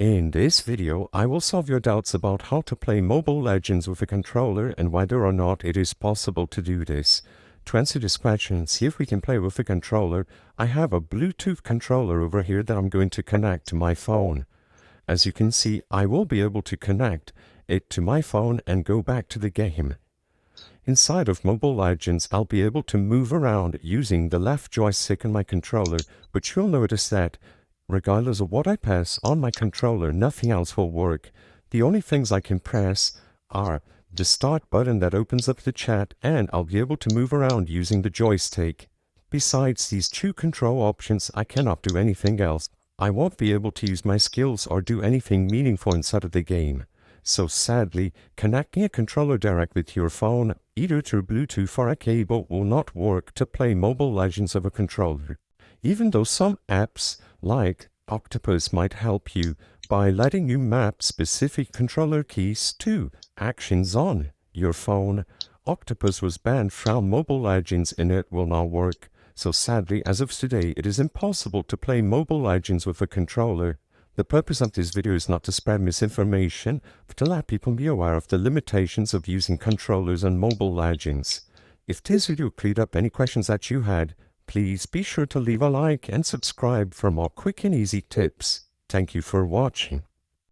In this video, I will solve your doubts about how to play Mobile Legends with a controller and whether or not it is possible to do this. To answer this question and see if we can play with a controller, I have a Bluetooth controller over here that I'm going to connect to my phone. As you can see, I will be able to connect it to my phone and go back to the game. Inside of Mobile Legends, I'll be able to move around using the left joystick on my controller, but you'll notice that regardless of what I press on my controller, nothing else will work. The only things I can press are the start button that opens up the chat, and I'll be able to move around using the joystick. Besides these two control options, I cannot do anything else. I won't be able to use my skills or do anything meaningful inside of the game. So sadly, connecting a controller directly to your phone, either through Bluetooth or a cable, will not work to play Mobile Legends of a controller. Even though some apps like Octopus might help you by letting you map specific controller keys to actions on your phone, Octopus was banned from Mobile Legends and it will not work. So sadly, as of today, it is impossible to play Mobile Legends with a controller. The purpose of this video is not to spread misinformation, but to let people be aware of the limitations of using controllers on Mobile Legends. If this video cleared up any questions that you had, please be sure to leave a like and subscribe for more quick and easy tips. Thank you for watching.